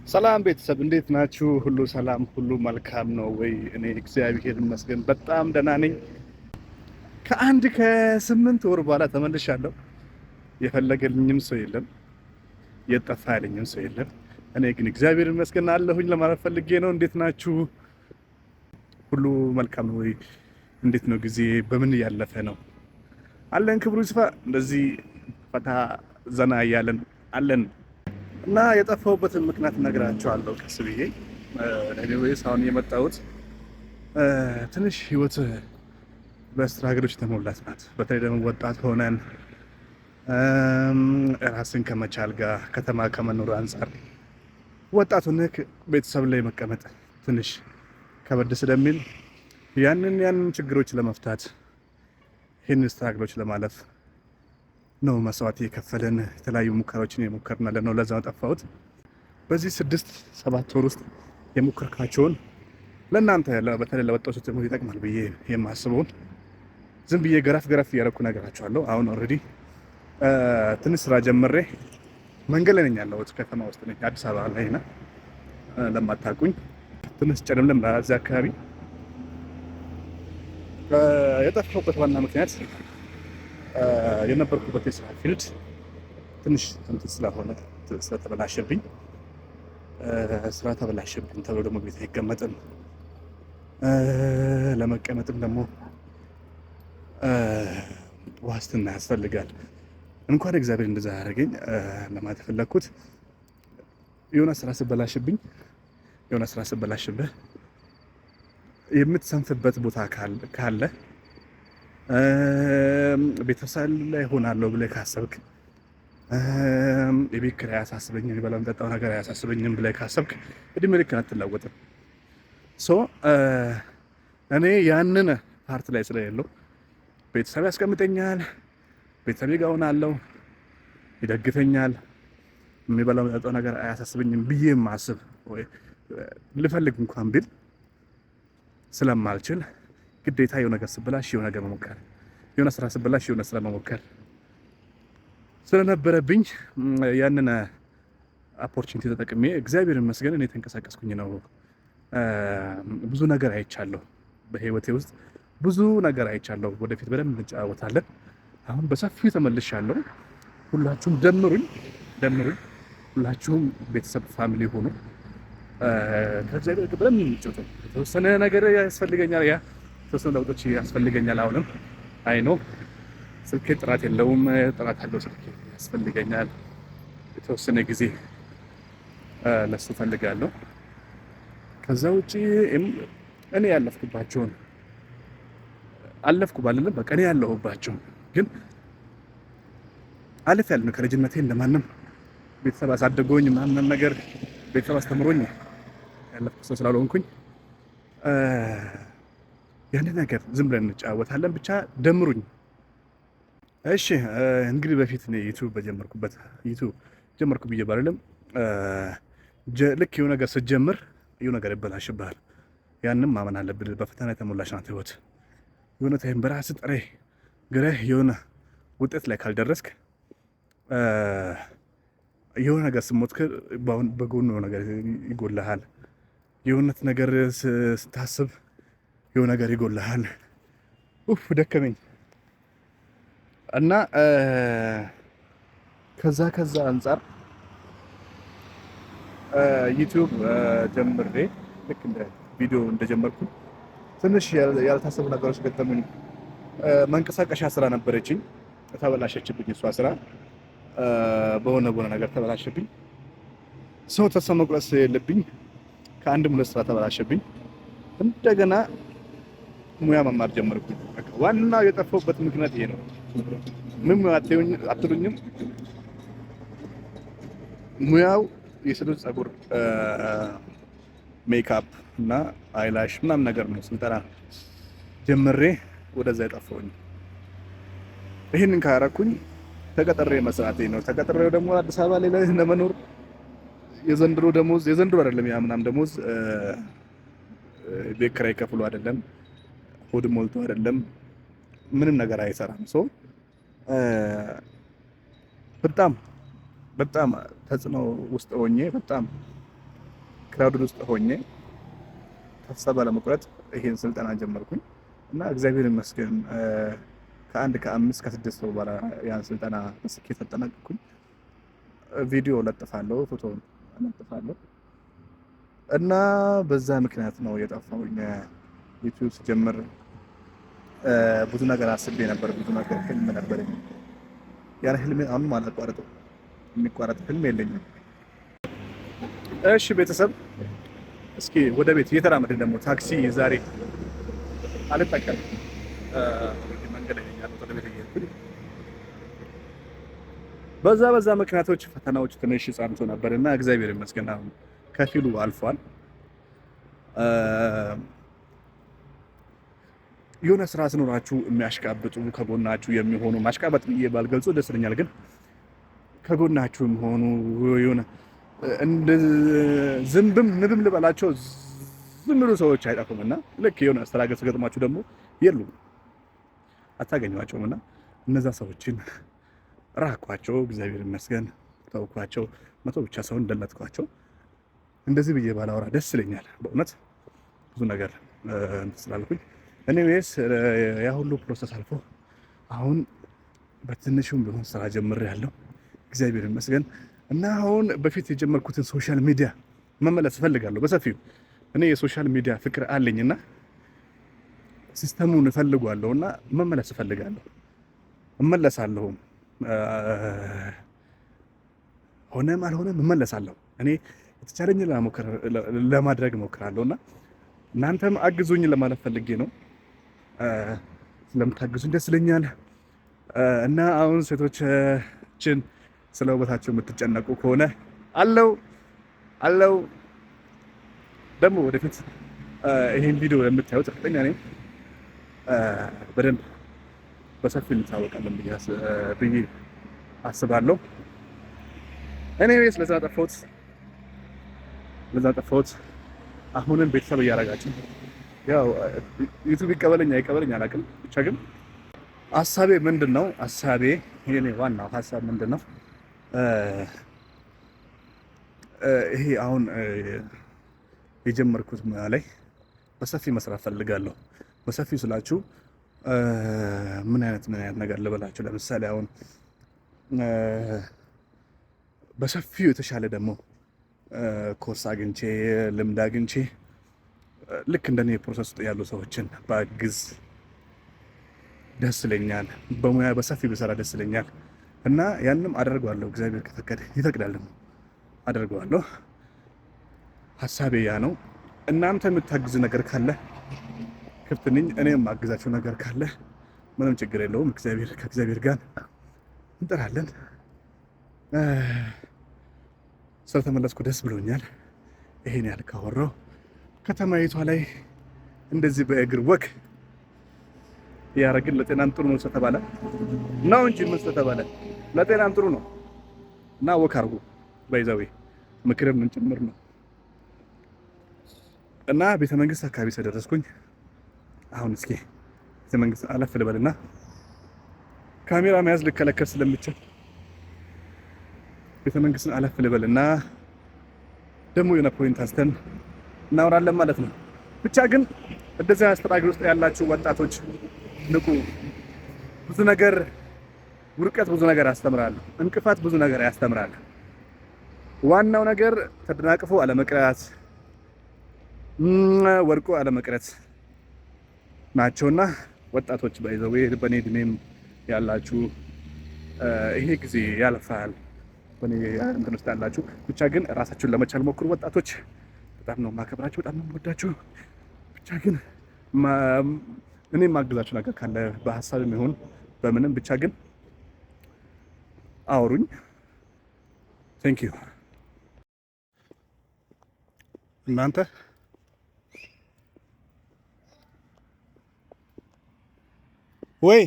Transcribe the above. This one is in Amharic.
ሰላም ቤተሰብ እንዴት ናችሁ? ሁሉ ሰላም፣ ሁሉ መልካም ነው ወይ? እኔ እግዚአብሔር ይመስገን በጣም ደህና ነኝ። ከ8 ወር በኋላ ተመልሻለሁ። የፈለገልኝም ሰው የለም፣ የጠፋ ያለኝም ሰው የለም። እኔ ግን እግዚአብሔር ይመስገን አለሁኝ ለማለት ፈልጌ ነው። እንዴት ናችሁ? ሁሉ መልካም ነው ወይ? እንዴት ነው ጊዜ? በምን እያለፈ ነው? አለን ክብሩ ይስፋ። እንደዚህ ፈታ ዘና እያለን አለን እና የጠፋሁበትን ምክንያት እነግራቸዋለሁ ቀስ ብዬ። ኤኒዌይስ አሁን የመጣሁት ትንሽ ህይወት በስትራግሎች የተሞላት ናት። በተለይ ደግሞ ወጣት ሆነን ራስን ከመቻል ጋር ከተማ ከመኖር አንጻር ወጣት ሆነህ ቤተሰብ ላይ መቀመጥ ትንሽ ከበድ ስለሚል ያንን ችግሮች ለመፍታት ይህን ስትራግሎች ለማለፍ ነው መስዋዕት የከፈለን የተለያዩ ሙከራዎችን የሞከርን ያለ ነው። ለዛ ጠፋሁት። በዚህ 6-7 ወር ውስጥ የሞከርካቸውን ለእናንተ በተለይ ለወጣቶች ደግሞ ይጠቅማል ብዬ የማስበውን ዝም ብዬ ገረፍ እያደረኩ ነገራቸዋለሁ። አሁን ኦልሬዲ ትንሽ ስራ ጀምሬ መንገድ ላይ ነኝ ያለሁት። ከተማ ውስጥ ነኝ፣ አዲስ አበባ ላይ ና ለማታውቁኝ ትንሽ ጨለምለም እዚህ አካባቢ። የጠፋሁበት ዋና ምክንያት የነበርኩበት የስራ ፊልድ ትንሽ እንትን ስለተበላሸብኝ ስራ ተበላሸብኝ ተብሎ ደግሞ ቤት አይቀመጥም። ለመቀመጥም ደግሞ ዋስትና ያስፈልጋል። እንኳን እግዚአብሔር እንደዛ ያደረገኝ ለማለት ፈለኩት። የሆነ ስራ ስበላሽብህ የምትሰንፍበት ቦታ ካለ ቤተሰብ ላይ ሆናለሁ ብለህ ካሰብክ፣ የቤት ኪራይ አያሳስበኝም፣ የሚበላው የሚጠጣው ነገር አያሳስበኝም ብለህ ካሰብክ እድሜ ልክ አትለወጥም። እኔ ያንን ፓርት ላይ ስለሌለው ቤተሰብ ያስቀምጠኛል፣ ቤተሰብ ጋር ሆናለሁ፣ ይደግፈኛል፣ የሚበላው የሚጠጣው ነገር አያሳስበኝም ብዬ ማስብ ወይ ልፈልግ እንኳን ቢል ስለማልችል ግዴታ የሆነ ነገር ስበላሽ የሆነ ነገር መሞከር፣ የሆነ ስራ ስበላሽ የሆነ ስራ መሞከር ስለነበረብኝ ያንን ኦፖርቹኒቲ ተጠቅሜ እግዚአብሔር ይመስገን እኔ ተንቀሳቀስኩኝ ነው። ብዙ ነገር አይቻለሁ በህይወቴ ውስጥ ብዙ ነገር አይቻለሁ። ወደፊት በደንብ እንጫወታለን። አሁን በሰፊው ተመልሻለሁ። ሁላችሁም ደምሩኝ፣ ሁላችሁም ቤተሰብ ፋሚሊ ሆኑ። ከእግዚአብሔር ጋር በደንብ እንጫወት። የተወሰነ ነገር ያስፈልገኛል፣ የተወሰነ ለውጦች ያስፈልገኛል። አሁንም አይ ኖ ስልኬ ጥራት የለውም፣ ጥራት ያለው ስልኬ ያስፈልገኛል። የተወሰነ ጊዜ ለሱ ፈልጋለሁ። ከዛ ውጪ እኔ ያለፍኩባቸውን አለፍኩ ባልልም በቃ እኔ ያለሁባቸው ግን አለፍ ያለ ከልጅነቴ እንደማንም ቤተሰብ አሳድጎኝ ምናምን ነገር ቤተሰብ አስተምሮኝ ያለፍኩ ሰው ስላልሆንኩኝ ያንን ነገር ዝም ብለን እንጫወታለን። ብቻ ደምሩኝ እሺ። እንግዲህ በፊት እኔ ዩቲዩብ ጀመርኩ ብዬ ባልልም ልክ የሆነ ነገር ስትጀምር የሆነ ነገር ይበላሽብሃል። ያንም ማመን አለብህ። በፈተና የተሞላች ናት ህይወት። የሆነ ታይም በራስህ ጥሬ ግረህ የሆነ ውጤት ላይ ካልደረስክ የሆነ ነገር ስትሞክር በጎኑ የሆነ ነገር ይጎልሃል። የሆነት ነገር ስታስብ የሆነ ነገር ይጎልሃል። ደከመኝ እና ከዛ አንጻር ዩቲዩብ ጀምሬ ልክ እንደ ቪዲዮ እንደጀመርኩ ትንሽ ያልታሰቡ ነገሮች ገጠሙኝ። መንቀሳቀሻ ስራ ነበረችኝ፣ ተበላሸችብኝ። እሷ ስራ በሆነ ነገር ተበላሸብኝ። ሰው ተስፋ መቁረጥ የለብኝ። ከአንድም 2 ስራ ተበላሸብኝ። እንደገና ሙያ መማር ጀመርኩኝ። ዋናው የጠፋሁበት ምክንያት ይሄ ነው። ምን ሙያ አትሉኝም? ሙያው የሴቶች ፀጉር ሜካፕ እና አይላሽ ምናምን ነገር ነው። ስልጠና ጀምሬ ወደዛ የጠፋሁኝ። ይህንን ካረኩኝ ተቀጥሬ መስራቴ ነው። ተቀጥሬው ደግሞ አዲስ አበባ ላይ ለመኖር የዘንድሮ አይደለም ያ ምናምን ደሞዝ ቤት ኪራይ ከፍሎ አይደለም፣ ሆድ ሞልቶ አይደለም፣ ምንም ነገር አይሰራም። በጣም ተጽዕኖ ውስጥ ሆኜ በጣም ክራውድ ውስጥ ሆኜ ተስፋ ባለመቁረጥ ይሄን ስልጠና ጀመርኩኝ እና እግዚአብሔር ይመስገን ከ5 ከ6 ወር በኋላ ያን ስልጠና በስኬት አጠናቀቅኩኝ። ቪዲዮ ለጥፋለሁ፣ ፎቶ ለጥፋለሁ እና በዛ ምክንያት ነው የጠፋሁኝ። ዩቲዩብ ስጀምር ብዙ ነገር አስቤ ነበር፣ ብዙ ነገር ህልም ነበረኝ። ያን ህልም አሁንም አላቋረጥም፣ የሚቋረጥ ህልም የለኝም። እሺ ቤተሰብ እስኪ ወደ ቤት እየተራመድን ደግሞ ታክሲ ዛሬ አልጠቀምም። መንገድ ወደ ቤት እየሄድኩኝ በዛ ምክንያቶች ፈተናዎች ትንሽ ጸንቶ ነበር እና እግዚአብሔር ይመስገን አሁን ከፊሉ አልፏል። የሆነ ስራ ሲኖራችሁ የሚያሽቃብጡ ከጎናችሁ የሚሆኑ ማሽቃበጥ ብዬ ባልገልጹ ደስ ይለኛል፣ ግን ከጎናችሁ የሚሆኑ የሆነ እንደ ዝንብም ንብም ልበላቸው ዝም ብሎ ሰዎች አይጠፉም እና ልክ የሆነ ስራ ገጥሟችሁ ደግሞ የሉም አታገኟቸውም እና እነዛ ሰዎችን ራኳቸው። እግዚአብሔር ይመስገን ተውኳቸው። መቶ ብቻ ሰው እንደለጥኳቸው እንደዚህ ብዬ ባላወራ ደስ ይለኛል በእውነት ብዙ ነገር ስላልኩኝ። ኤኒዌይስ ያ ሁሉ ፕሮሰስ አልፎ አሁን በትንሹም ቢሆን ስራ ጀምሬያለሁ እግዚአብሔር ይመስገን። እና አሁን በፊት የጀመርኩትን ሶሻል ሚዲያ መመለስ እፈልጋለሁ በሰፊው። እኔ የሶሻል ሚዲያ ፍቅር አለኝና ሲስተሙን እፈልጋለሁና መመለስ እፈልጋለሁ፣ እመለሳለሁ። ሆነም አልሆነም እመለሳለሁ። እኔ የተቻለኝ ለማድረግ እሞክራለሁና እናንተም አግዙኝ ለማለት ፈልጌ ነው። ስለምታግዙኝ ደስ ይለኛል። እና አሁን ሴቶችን ስለ ውበታቸው የምትጨነቁ ከሆነ አለው ደግሞ ወደፊት ይሄን ቪዲዮ የምታዩት እርግጠኛ ነኝ በደንብ በሰፊው እንታወቃለን ብዬ አስባለሁ። ኤኒዌይስ ለዛ ጠፋሁት። አሁንም ቤተሰብ እያደረጋችሁ ያው ዩቲዩብ ይቀበለኝ አይቀበለኝ አላውቅም፣ ብቻ ግን ሀሳቤ ምንድነው? የኔ ዋናው ሀሳብ ምንድነው? ይሄ አሁን የጀመርኩት ሙያ ላይ በሰፊ መስራት ፈልጋለሁ። በሰፊው ስላችሁ ምን አይነት ነገር ልበላችሁ? ለምሳሌ አሁን በሰፊው የተሻለ ደግሞ ኮርስ አግኝቼ ልምድ አግኝቼ ልክ እንደኔ ፕሮሰስ ውስጥ ያሉ ሰዎችን ባግዝ ደስ ይለኛል። በሙያ በሰፊው ብሰራ ደስ ይለኛል እና ያንንም አደርገዋለሁ። እግዚአብሔር ከፈቀደ ይፈቅዳል ደግሞ አደርገዋለሁ። ሀሳቤ ያ ነው። እናንተ የምታግዙ ነገር ካለ ክፍት ነኝ። እኔ የማግዛችሁ ነገር ካለ ምንም ችግር የለውም። ከእግዚአብሔር ጋር እንጠራለን። ስለተመለስኩ ደስ ብሎኛል። ይሄን ያህል ካወራሁ ከተማይቷ ላይ እንደዚህ በእግር ወክ ያረግን ለጤናም ጥሩ ነው ስለተባለ ነው እንጂ ምን ስለተባለ ለጤናም ጥሩ ነው እና ወክ አድርጉ። ባይዛዌ ምክርም ምን ጭምር ነው እና ቤተመንግስት አካባቢ ስለደረስኩኝ አሁን እስኪ ቤተመንግስት አለፍ ልበልና ካሜራ መያዝ ልከለከል ስለምችል ቤተመንግስትን አለፍ ልበልና ደግሞ የሆነ ፖይንት አስተን እናወራለን ማለት ነው። ብቻ ግን እንደዚህ አስተዳግር ውስጥ ያላችሁ ወጣቶች ንቁ። ብዙ ነገር ውርቀት ብዙ ነገር ያስተምራል፣ እንቅፋት ብዙ ነገር ያስተምራል። ዋናው ነገር ተደናቅፎ አለመቅረት፣ ወርቆ አለመቅረት ናቸውና ወጣቶች ባይዘው በኔ እድሜም ያላችሁ ይሄ ጊዜ ያልፋል። በኔ እንትን ውስጥ ያላችሁ ብቻ ግን ራሳችሁን ለመቻል ሞክሩ ወጣቶች። በጣም ነው ማከብራችሁ፣ በጣም ነው የምወዳችሁ። ብቻ ግን እኔ ማግዛችሁ ነገር ካለ በሀሳብም ይሁን በምንም ብቻ ግን አውሩኝ። ቴንክ ዩ። እናንተ ወይ